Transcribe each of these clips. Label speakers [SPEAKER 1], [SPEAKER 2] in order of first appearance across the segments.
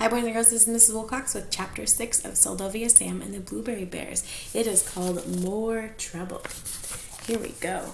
[SPEAKER 1] Hi boys and girls, this is Mrs. Wilcox with Chapter 6 of Seldovia, Sam and the Blueberry Bears. It is called More Trouble. Here we go.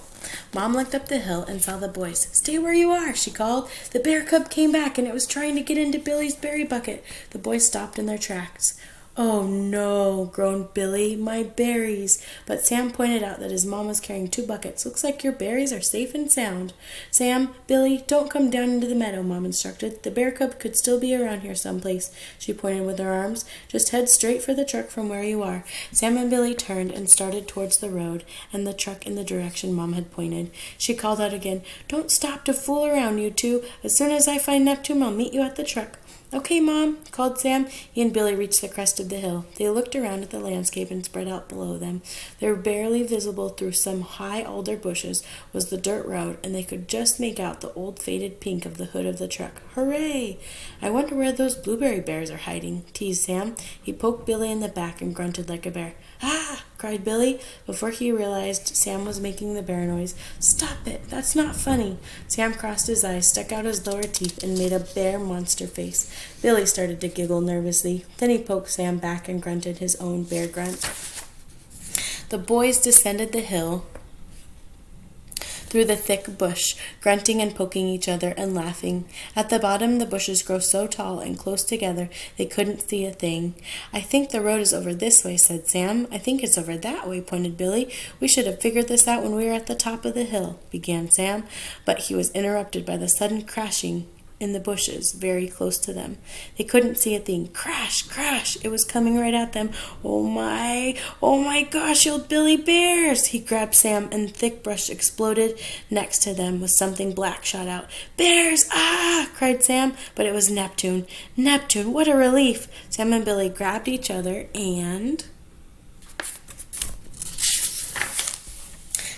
[SPEAKER 1] Mom looked up the hill and saw the boys. "Stay where you are," she called. The bear cub came back and it was trying to get into Billy's berry bucket. The boys stopped in their tracks. "Oh no," groaned Billy, "my berries." But Sam pointed out that his mom was carrying 2 buckets. "Looks like your berries are safe and sound." "Sam, Billy, don't come down into the meadow," Mom instructed. "The bear cub could still be around here someplace." She pointed with her arms. "Just head straight for the truck from where you are." Sam and Billy turned and started towards the road and the truck in the direction Mom had pointed. She called out again, "Don't stop to fool around, you two. As soon as I find Neptune, I'll meet you at the truck." "Okay, Mom," called Sam. He and Billy reached the crest of the hill. They looked around at the landscape and spread out below them. There, barely visible through some high alder bushes, was the dirt road, and they could just make out the old faded pink of the hood of the truck. "Hooray! I wonder where those blueberry bears are hiding," teased Sam. He poked Billy in the back and grunted like a bear. "Ah!" cried Billy. Before he realized Sam was making the bear noise. "Stop it! That's not funny." Sam crossed his eyes, stuck out his lower teeth, and made a bear monster face. Billy started to giggle nervously. Then he poked Sam back and grunted his own bear grunt. The boys descended the hill through the thick bush, grunting and poking each other and laughing. At the bottom, the bushes grow so tall and close together they couldn't see a thing. "I think the road is over this way," said Sam. "I think it's over that way," pointed Billy. "We should have figured this out when we were at the top of the hill," began Sam, but he was interrupted by the sudden crashing in the bushes very close to them. They couldn't see a thing. Crash! Crash! It was coming right at them. Oh my gosh, yelled Billy. "Bears!" He grabbed Sam, and thick brush exploded next to them with something black shot out. "Bears! Ah!" cried Sam, but it was Neptune. Neptune! What a relief! Sam and Billy grabbed each other and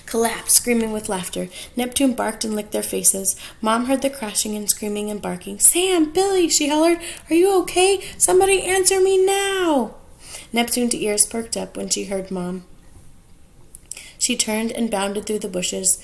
[SPEAKER 1] collapsed, screaming with laughter. Neptune barked and licked their faces. Mom heard the crashing and screaming and barking. "Sam! Billy!" she hollered. "Are you okay? Somebody answer me now!" Neptune's ears perked up when she heard Mom. She turned and bounded through the bushes.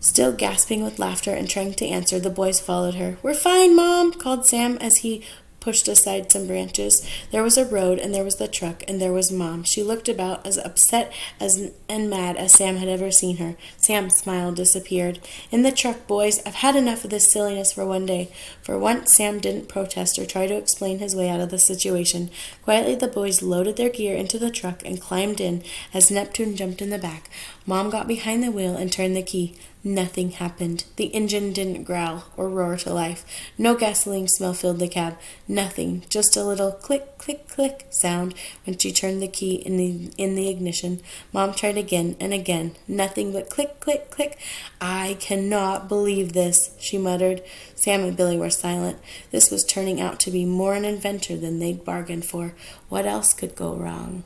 [SPEAKER 1] Still gasping with laughter and trying to answer, the boys followed her. "We're fine, Mom," called Sam as he pushed aside some branches. There was a road, and there was the truck, and there was Mom. She looked about as upset and mad as Sam had ever seen her. Sam's smile disappeared. "In the truck, boys. I've had enough of this silliness for one day." For once, Sam didn't protest or try to explain his way out of the situation. Quietly, the boys loaded their gear into the truck and climbed in as Neptune jumped in the back. Mom got behind the wheel and turned the key. Nothing happened. The engine didn't growl or roar to life. No gasoline smell filled the cab. Nothing. Just a little click, click, click sound when she turned the key in the ignition. Mom tried again and again. Nothing but click, click, click. "I cannot believe this," she muttered. Sam and Billy were silent. This was turning out to be more an adventure than they'd bargained for. What else could go wrong?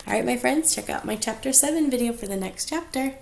[SPEAKER 1] All right, my friends, check out my Chapter 7 video for the next chapter.